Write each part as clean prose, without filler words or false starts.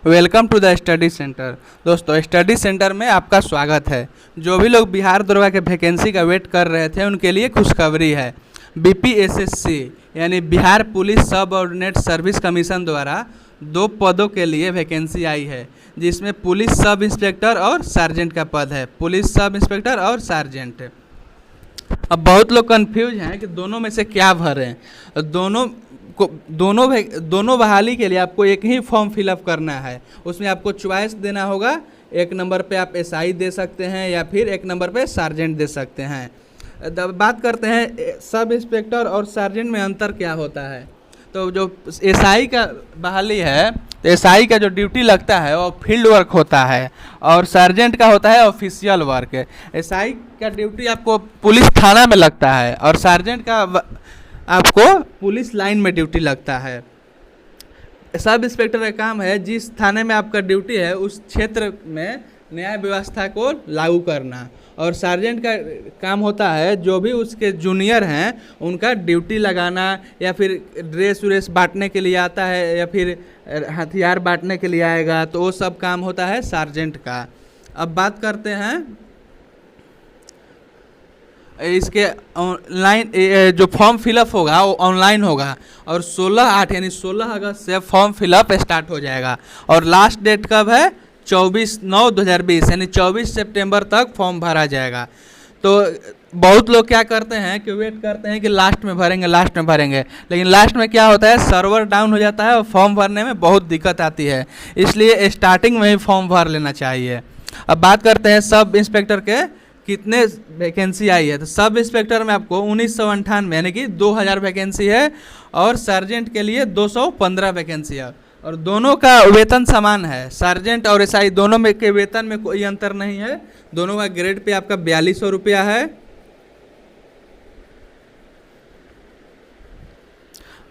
Welcome to the study centre. दोस्तों, study centre में आपका स्वागत है। जो भी लोग बिहार दरोगा के वैकेंसी का वेट कर रहे थे उनके लिए खुशखबरी है। बीपीएसएससी यानी बिहार पुलिस सब ऑर्डिनेट सर्विस कमीशन द्वारा 2 पदों के लिए वैकेंसी आई है, जिसमें पुलिस सब इंस्पेक्टर और सार्जेंट का पद है। पुलिस सब इंस्पेक्टर और सार्जेंट। अब बहुत लोग कंफ्यूज हैं कि दोनों में से क्या भरें। दोनों बहाली के लिए आपको एक ही फॉर्म फिलअप करना है। उसमें आपको चॉइस देना होगा। 1 नंबर पे आप एसआई दे सकते हैं या फिर 1 नंबर पे सार्जेंट दे सकते हैं। बात करते हैं सब इंस्पेक्टर और सार्जेंट में अंतर क्या होता है। तो जो एसआई का बहाली है, तो एसआई का जो ड्यूटी लगता है वो फील्ड वर्क होता है और सार्जेंट का होता है ऑफिशियल वर्क। एसआई का ड्यूटी आपको पुलिस थाना में लगता है और सार्जेंट का आपको पुलिस लाइन में ड्यूटी लगता है। सब इंस्पेक्टर का काम है जिस थाने में आपका ड्यूटी है उस क्षेत्र में न्याय व्यवस्था को लागू करना, और सार्जेंट का काम होता है जो भी उसके जूनियर हैं उनका ड्यूटी लगाना, या फिर ड्रेस व्रेस बांटने के लिए आता है या फिर हथियार बांटने के लिए आएगा, तो वो सब काम होता है सार्जेंट का। अब बात करते हैं इसके ऑनलाइन। जो फॉर्म फिलअप होगा वो ऑनलाइन होगा और 16/8 यानी 16 अगस्त से फॉर्म फिलअप स्टार्ट हो जाएगा। और लास्ट डेट कब है? 24/9/2020 यानी 24 सितंबर तक फॉर्म भरा जाएगा। तो बहुत लोग क्या करते हैं कि वेट करते हैं कि लास्ट में भरेंगे, लेकिन लास्ट में क्या होता है, सर्वर डाउन हो जाता है और फॉर्म भरने में बहुत दिक्कत आती है। इसलिए स्टार्टिंग में ही फॉर्म भर लेना चाहिए। अब बात करते हैं सब इंस्पेक्टर के कितने वैकेंसी आई है। तो सब इंस्पेक्टर में आपको 1998 यानी कि 2000 वैकेंसी है और सार्जेंट के लिए 215 वैकेंसी है। और दोनों का वेतन समान है। सार्जेंट और एसआई दोनों में के वेतन में कोई अंतर नहीं है। दोनों का ग्रेड पे आपका 4200 रुपया है।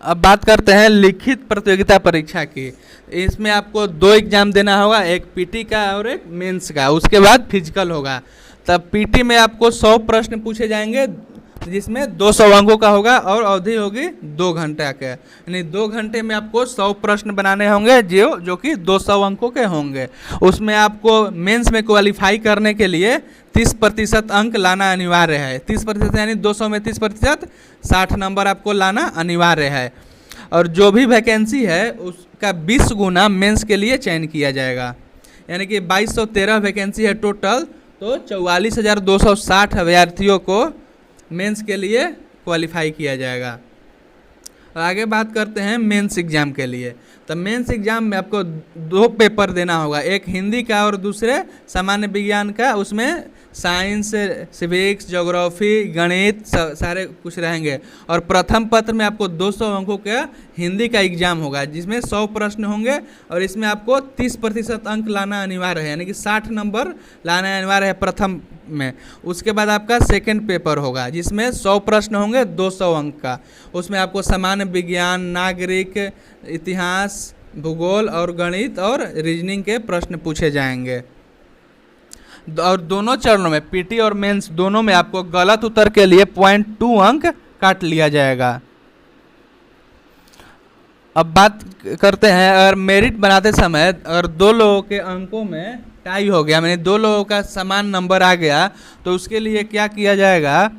अब बात करते हैं लिखित प्रतियोगिता परीक्षा की। इसमें आपको 2 एग्जाम देना होगा, एक पीटी का और एक मेंस का। उसके बाद फिजिकल होगा। तब पीटी में आपको 100 प्रश्न पूछे जाएंगे जिसमें 200 अंकों का होगा और अवधि होगी 2 घंटे के, यानी 2 घंटे में आपको 100 प्रश्न बनाने होंगे जो कि 200 अंकों के होंगे। उसमें आपको मेंस में क्वालिफाई करने के लिए 30% अंक लाना अनिवार्य है। 30% यानी 200 में 30%, 60 नंबर आपको लाना अनिवार्य है। और जो भी वैकेंसी है उसका 20 गुना मेंस के लिए चयन किया जाएगा, यानी कि 2213 वैकेंसी है टोटल। तो 44,260 अभ्यर्थियों को मेंस के लिए क्वालिफाई किया जाएगा। और आगे बात करते हैं मेंस एग्ज़ाम के लिए। तो मेंस एग्ज़ाम में आपको 2 पेपर देना होगा, एक हिंदी का और दूसरे सामान्य विज्ञान का। उसमें साइंस, सिविक्स, ज्योग्राफी, गणित सारे कुछ रहेंगे। और प्रथम पत्र में आपको 200 अंकों का हिंदी का एग्ज़ाम होगा जिसमें 100 प्रश्न होंगे और इसमें आपको 30% अंक लाना अनिवार्य है, यानी कि 60 नंबर लाना अनिवार्य है प्रथम में। उसके बाद आपका सेकंड पेपर होगा जिसमें 100 प्रश्न होंगे 200 अंक का। उसमें आपको सामान्य विज्ञान, नागरिक, इतिहास, भूगोल और गणित और रीजनिंग के प्रश्न पूछे जाएंगे। और दोनों चरणों में पीटी और मेंस दोनों में आपको गलत उत्तर के लिए 0.2 अंक काट लिया जाएगा। अब बात करते हैं अगर मेरिट बनाते समय अगर 2 लोगों के अंकों में टाई हो गया, यानी 2 लोगों का समान नंबर आ गया, तो उसके लिए क्या किया जाएगा,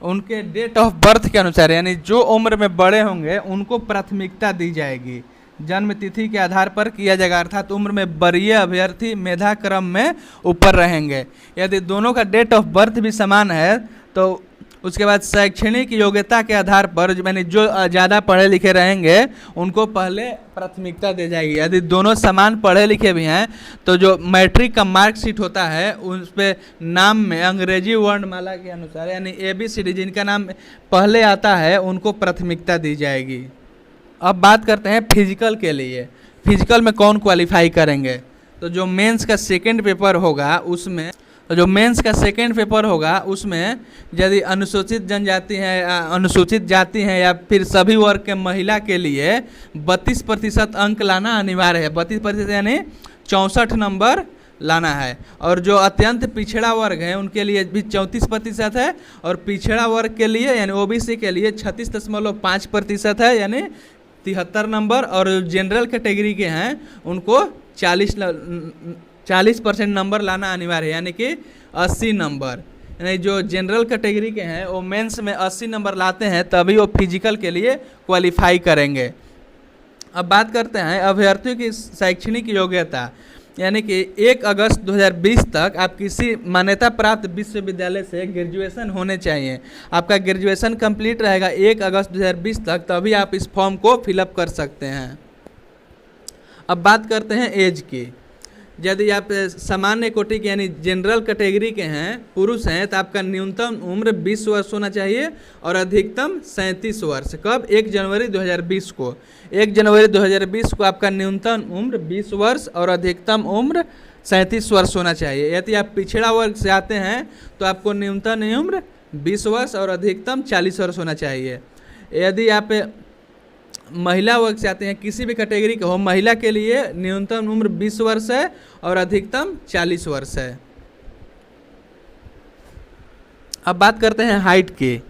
उनके डेट ऑफ बर्थ के अनुसार यानी जो उम्र में बड़े होंगे उनको प्राथमिकता दी जाएगी। जन्म तिथि के आधार पर किया जाएगा, अर्थात उम्र में वरीय अभ्यर्थी मेधा क्रम में ऊपर रहेंगे। यदि दोनों का डेट ऑफ बर्थ भी समान है तो उसके बाद शैक्षणिक योग्यता के आधार पर यानी जो ज़्यादा पढ़े लिखे रहेंगे उनको पहले प्राथमिकता दी जाएगी। यदि दोनों समान पढ़े लिखे भी हैं तो जो मैट्रिक का मार्कशीट होता है उस पर नाम में अंग्रेजी वर्णमाला के अनुसार यानी ABCD जिनका नाम पहले आता है उनको प्राथमिकता दी जाएगी। अब बात करते हैं फिजिकल के लिए। फिजिकल में कौन क्वालिफाई करेंगे। तो जो मेंस का सेकंड पेपर होगा उसमें यदि अनुसूचित जनजाति है, अनुसूचित जाति है या फिर सभी वर्ग के महिला के लिए 32% अंक लाना अनिवार्य है। 32% यानी 64 नंबर लाना है। और जो अत्यंत पिछड़ा वर्ग है उनके लिए भी 34% है। और पिछड़ा वर्ग के लिए यानी OBC के लिए 36.5% है, यानी 73 नंबर। और जनरल कैटेगरी के हैं उनको 40% नंबर लाना अनिवार्य है, यानी कि 80 नंबर। यानी जो जनरल कैटेगरी के हैं वो मेंस में 80 नंबर लाते हैं तभी वो फिजिकल के लिए क्वालिफाई करेंगे। अब बात करते हैं अभ्यर्थियों की शैक्षणिक योग्यता, यानी कि 1 अगस्त 2020 तक आप किसी मान्यता प्राप्त विश्वविद्यालय से ग्रेजुएशन होने चाहिए। आपका ग्रेजुएशन कंप्लीट रहेगा 1 अगस्त 2020 तक, तभी आप इस फॉर्म को फिलअप कर सकते हैं। अब बात करते हैं एज की। यदि आप सामान्य कोटि के यानी जनरल कैटेगरी के हैं, पुरुष हैं, तो आपका न्यूनतम उम्र 20 वर्ष होना चाहिए और अधिकतम 37 वर्ष। कब? 1 जनवरी 2020 को। 1 जनवरी 2020 को आपका न्यूनतम उम्र 20 वर्ष और अधिकतम उम्र 37 वर्ष होना चाहिए। यदि आप पिछड़ा वर्ग से आते हैं तो आपको न्यूनतम उम्र 20 वर्ष और अधिकतम 40 वर्ष होना चाहिए। यदि आप महिला वर्ग से आते हैं, किसी भी कैटेगरी के हो, महिला के लिए न्यूनतम उम्र 20 वर्ष है और अधिकतम 40 वर्ष है। अब बात करते हैं हाइट की।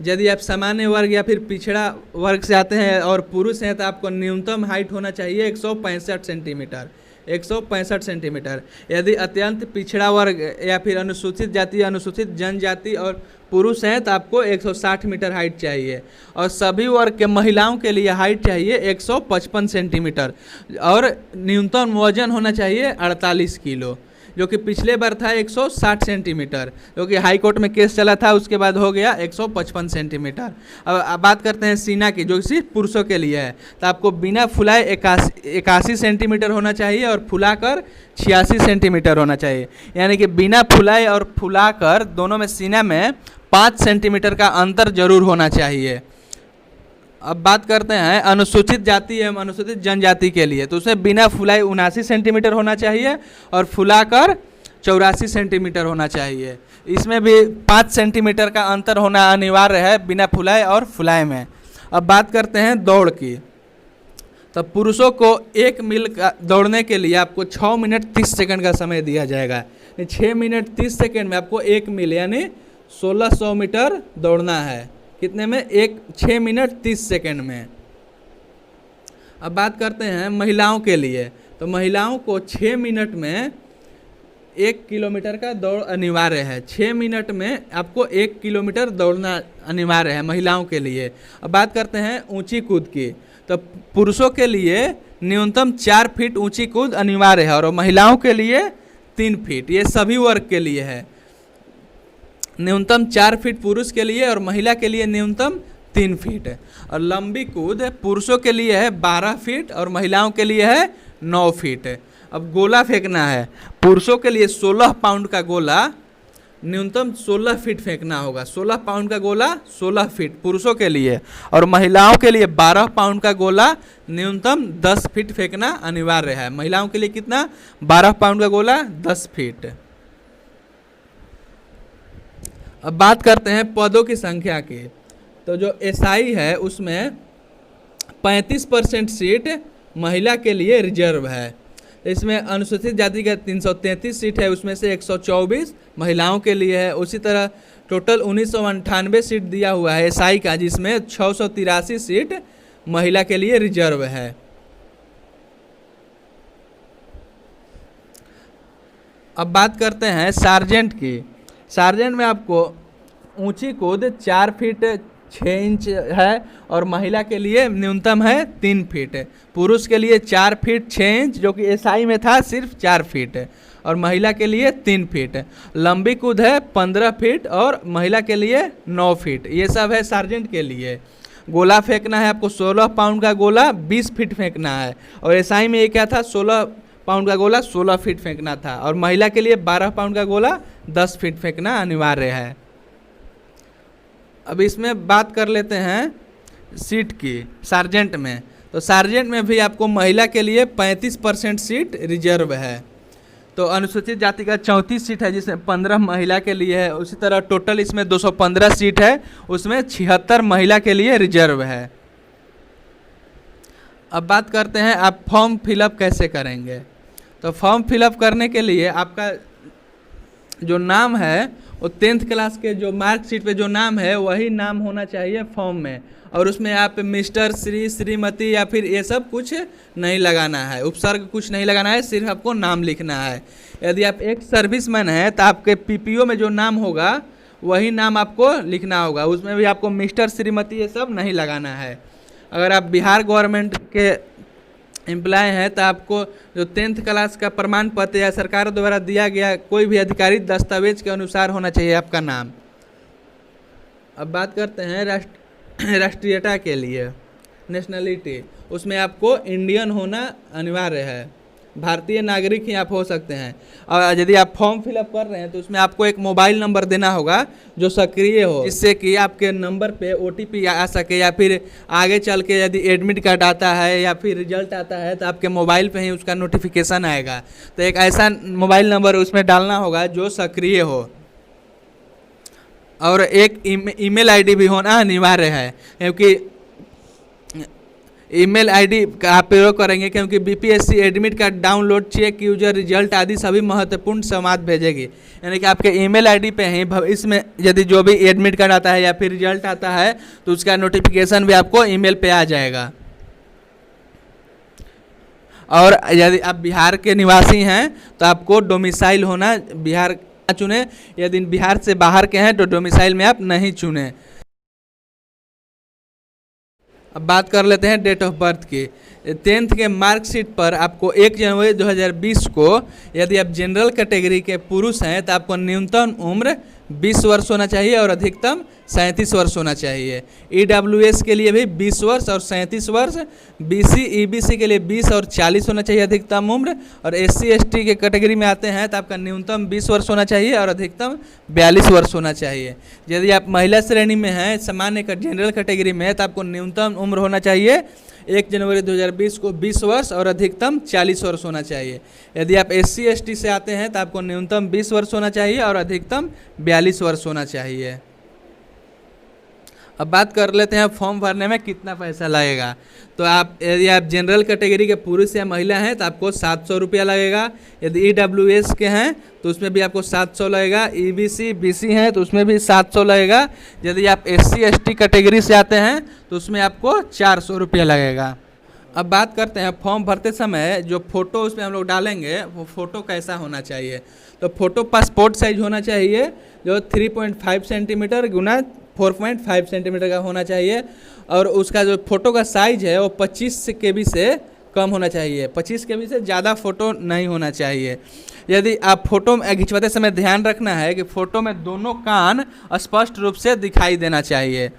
यदि आप सामान्य वर्ग या फिर पिछड़ा वर्ग से आते हैं और पुरुष हैं तो आपको न्यूनतम हाइट होना चाहिए 165 सेंटीमीटर। 165 सेंटीमीटर। यदि अत्यंत पिछड़ा वर्ग या फिर अनुसूचित जाति, अनुसूचित जनजाति और पुरुष हैं तो आपको 160 मीटर हाइट चाहिए। और सभी वर्ग के महिलाओं के लिए हाइट चाहिए 155 सेंटीमीटर और न्यूनतम वजन होना चाहिए 48 किलो, जो कि पिछले बार था 160 सेंटीमीटर, जो कि हाई कोर्ट में केस चला था, उसके बाद हो गया 155 सेंटीमीटर। अब बात करते हैं सीना की, जो सिर्फ पुरुषों के लिए है। तो आपको बिना फुलाए 81 सेंटीमीटर होना चाहिए और फुलाकर 86 सेंटीमीटर होना चाहिए। यानी कि बिना फुलाए और फुलाकर दोनों में सीना में 5 सेंटीमीटर का अंतर जरूर होना चाहिए। अब बात करते हैं अनुसूचित जाति एवं अनुसूचित जनजाति के लिए, तो उसमें बिना फुलाए 79 सेंटीमीटर होना चाहिए और फुलाकर 84 सेंटीमीटर होना चाहिए। इसमें भी 5 सेंटीमीटर का अंतर होना अनिवार्य है बिना फुलाए और फुलाए में। अब बात करते हैं दौड़ की। तो पुरुषों को 1 मील का दौड़ने के लिए आपको 6 मिनट 30 सेकंड का समय दिया जाएगा। 6 मिनट 30 सेकंड में आपको 1 मील यानी 1600 मीटर दौड़ना है। कितने में? 6 मिनट 30 सेकंड में। अब बात करते हैं महिलाओं के लिए। तो महिलाओं को 6 मिनट में 1 किलोमीटर का दौड़ अनिवार्य है। 6 मिनट में आपको 1 किलोमीटर दौड़ना अनिवार्य है महिलाओं के लिए। अब बात करते हैं ऊंची कूद की। तो पुरुषों के लिए न्यूनतम 4 फीट ऊंची कूद अनिवार्य है और महिलाओं के लिए 3 फीट। ये सभी वर्ग के लिए है। न्यूनतम 4 फीट पुरुष के लिए और महिला के लिए न्यूनतम 3 फीट है। और लंबी कूद पुरुषों के लिए है 12 फीट और महिलाओं के लिए है 9 फीट। अब गोला फेंकना है। पुरुषों के लिए 16 पाउंड का गोला न्यूनतम 16 फीट फेंकना होगा। 16 पाउंड का गोला 16 फीट पुरुषों के लिए, और महिलाओं के लिए 12 पाउंड का गोला न्यूनतम 10 फीट फेंकना अनिवार्य है। महिलाओं के लिए कितना? 12 पाउंड का गोला 10 फीट। अब बात करते हैं पदों की संख्या की। तो जो एसआई है उसमें 35% सीट महिला के लिए रिजर्व है। इसमें अनुसूचित जाति का 333 सीट है, उसमें से 124 महिलाओं के लिए है। उसी तरह टोटल 1998 सीट दिया हुआ है एसआई का, जिसमें 683 सीट महिला के लिए रिजर्व है। अब बात करते हैं सार्जेंट की। सार्जेंट में आपको ऊंची कूद 4 फीट 6 इंच है और महिला के लिए न्यूनतम है 3 फीट। पुरुष के लिए 4 फीट 6 इंच, जो कि एसआई में था सिर्फ 4 फीट, और महिला के लिए 3 फीट। लंबी कूद है 15 फीट और महिला के लिए 9 फीट। ये सब है सार्जेंट के लिए। गोला फेंकना है आपको 16 पाउंड का गोला 20 फीट फेंकना है, और एसआई में ये क्या था? 16 पाउंड का गोला 16 फीट फेंकना था, और महिला के लिए 12 पाउंड का गोला 10 फीट फेंकना अनिवार्य है। अब इसमें बात कर लेते हैं सीट की सार्जेंट में। तो सार्जेंट में भी आपको महिला के लिए 35% सीट रिजर्व है। तो अनुसूचित जाति का 34 सीट है, जिसमें 15 महिला के लिए है। उसी तरह टोटल इसमें 215 सीट है, उसमें 76 महिला के लिए रिजर्व है। अब बात करते हैं आप फॉर्म फिलअप कैसे करेंगे। तो फॉर्म फिलअप करने के लिए आपका जो नाम है और 10th क्लास के जो मार्कशीट पे जो नाम है वही नाम होना चाहिए फॉर्म में, और उसमें आप मिस्टर, श्री, श्रीमती या फिर ये सब कुछ नहीं लगाना है, उपसर्ग कुछ नहीं लगाना है, सिर्फ आपको नाम लिखना है। यदि आप एक सर्विसमैन हैं तो आपके पीपीओ में जो नाम होगा वही नाम आपको लिखना होगा, उसमें भी आपको मिस्टर, श्रीमती ये सब नहीं लगाना है। अगर आप बिहार गवर्नमेंट के एम्प्लॉय हैं तो आपको जो 10th क्लास का प्रमाण पत्र या सरकार द्वारा दिया गया कोई भी आधिकारिक दस्तावेज के अनुसार होना चाहिए आपका नाम। अब बात करते हैं राष्ट्रीयता के लिए, नेशनलिटी, उसमें आपको इंडियन होना अनिवार्य है, भारतीय नागरिक ही आप हो सकते हैं। और यदि आप फॉर्म फिलअप कर रहे हैं तो उसमें आपको एक मोबाइल नंबर देना होगा जो सक्रिय हो, जिससे कि आपके नंबर पे OTP आ सके, या फिर आगे चल के यदि एडमिट कार्ड आता है या फिर रिजल्ट आता है तो आपके मोबाइल पे ही उसका नोटिफिकेशन आएगा। तो एक ऐसा मोबाइल नंबर उसमें डालना होगा जो सक्रिय हो, और एक ईमेल आईडी भी होना अनिवार्य है, क्योंकि ईमेल आईडी का आप प्रयोग करेंगे क्योंकि BPSC admit card download, check, user result आदि सभी महत्वपूर्ण संवाद भेजेगी। यानी कि आपके ईमेल आईडी पे ही इसमें यदि जो भी एडमिट कार्ड आता है या फिर रिजल्ट आता है तो उसका नोटिफिकेशन भी आपको ईमेल पे आ जाएगा। और यदि आप बिहार के निवासी हैं तो आपको डोमिसाइल होना बिहार चुने, यदि बिहार से बाहर के हैं तो डोमिसाइल में आप नहीं चुने। अब बात कर लेते हैं डेट ऑफ बर्थ की। 10th के मार्कशीट पर आपको 1 जनवरी 2020 को यदि आप जनरल कैटेगरी के पुरुष हैं तो आपको न्यूनतम उम्र 20 वर्ष होना चाहिए और अधिकतम 37 वर्ष होना चाहिए। EWS के लिए भी 20 वर्ष और 37 वर्ष, BC EBC के लिए 20 और 40 होना चाहिए अधिकतम उम्र, और SC ST के कैटेगरी में आते हैं तो आपका न्यूनतम 20 वर्ष होना चाहिए और अधिकतम 42 वर्ष होना चाहिए। यदि आप महिला श्रेणी में हैं, सामान्य जनरल कैटेगरी में है, तो आपको न्यूनतम उम्र होना चाहिए 1 जनवरी 2020 को 20 वर्ष और अधिकतम 40 वर्ष होना चाहिए। यदि आप SC ST से आते हैं तो आपको न्यूनतम 20 वर्ष होना चाहिए और अधिकतम 42 वर्ष होना चाहिए। अब बात कर लेते हैं फॉर्म भरने में कितना पैसा लगेगा। तो आप यदि आप जनरल कैटेगरी के पुरुष या महिला हैं तो आपको 700 रुपया लगेगा। यदि EWS के हैं तो उसमें भी आपको 700 लगेगा। EBC BC हैं तो उसमें भी 700 लगेगा। यदि आप SC ST कैटेगरी से आते हैं तो उसमें आपको 400 रुपया लगेगा। अब बात करते हैं फॉर्म भरते समय जो फ़ोटो उसमें हम लोग डालेंगे वो फ़ोटो कैसा होना चाहिए। तो फ़ोटो पासपोर्ट साइज होना चाहिए जो 3.5 सेंटीमीटर गुना 4.5 सेंटीमीटर का होना चाहिए, और उसका जो फ़ोटो का साइज़ है वो 25 KB से कम होना चाहिए। 25 KB से ज़्यादा फ़ोटो नहीं होना चाहिए। यदि आप फ़ोटो खिंचवाते समय ध्यान रखना है कि फ़ोटो में दोनों कान स्पष्ट रूप से दिखाई देना चाहिए,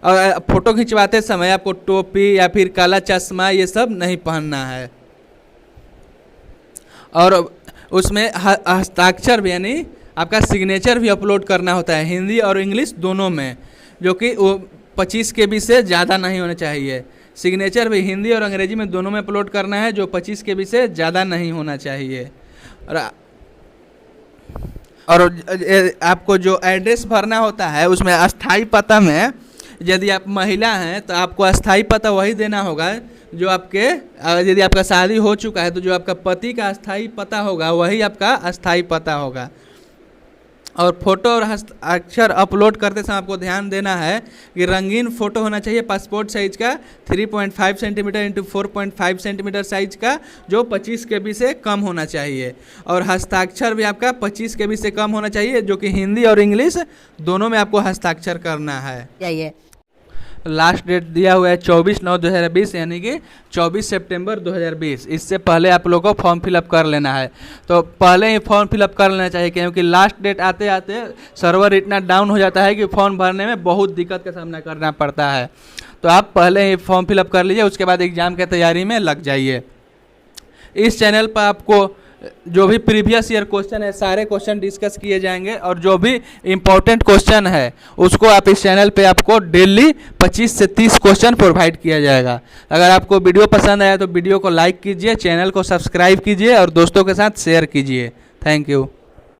और फ़ोटो खिंचवाते समय आपको टोपी या फिर काला चश्मा ये सब नहीं पहनना है। और उसमें हस्ताक्षर भी यानी आपका सिग्नेचर भी अपलोड करना होता है हिंदी और इंग्लिश दोनों में, जो कि वो 25 KB से ज़्यादा नहीं होना चाहिए। सिग्नेचर भी हिंदी और अंग्रेजी में दोनों में अपलोड करना है जो 25 KB से ज़्यादा नहीं होना चाहिए। और आपको जो एड्रेस भरना होता है उसमें अस्थाई पता में यदि आप महिला हैं तो आपको अस्थाई पता वही देना होगा जो आपके, यदि आपका शादी हो चुका है तो जो आपका पति का अस्थाई पता होगा वही आपका अस्थाई पता होगा। और फ़ोटो और हस्ताक्षर अपलोड करते समय आपको ध्यान देना है कि रंगीन फ़ोटो होना चाहिए पासपोर्ट साइज़ का 3.5 सेंटीमीटर इंटू 4.5 सेंटीमीटर साइज़ का, जो 25 KB से कम होना चाहिए। और हस्ताक्षर भी आपका 25 KB से कम होना चाहिए, जो कि हिंदी और इंग्लिश दोनों में आपको हस्ताक्षर करना है। लास्ट डेट दिया हुआ है 24/9/2020 यानी कि 24 सितंबर 2020। इससे पहले आप लोगों को फॉर्म फिलअप कर लेना है। तो पहले ही फॉर्म फिलअप कर लेना चाहिए, क्योंकि लास्ट डेट आते आते सर्वर इतना डाउन हो जाता है कि फॉर्म भरने में बहुत दिक्कत का सामना करना पड़ता है। तो आप पहले ही फॉर्म फिलअप कर लीजिए, उसके बाद एग्ज़ाम की तैयारी में लग जाइए। इस चैनल पर आपको जो भी प्रीवियस ईयर क्वेश्चन है सारे क्वेश्चन डिस्कस किए जाएंगे, और जो भी इम्पोर्टेंट क्वेश्चन है उसको आप इस चैनल पे आपको डेली 25 से 30 क्वेश्चन प्रोवाइड किया जाएगा। अगर आपको वीडियो पसंद आया तो वीडियो को लाइक कीजिए, चैनल को सब्सक्राइब कीजिए और दोस्तों के साथ शेयर कीजिए। Thank you.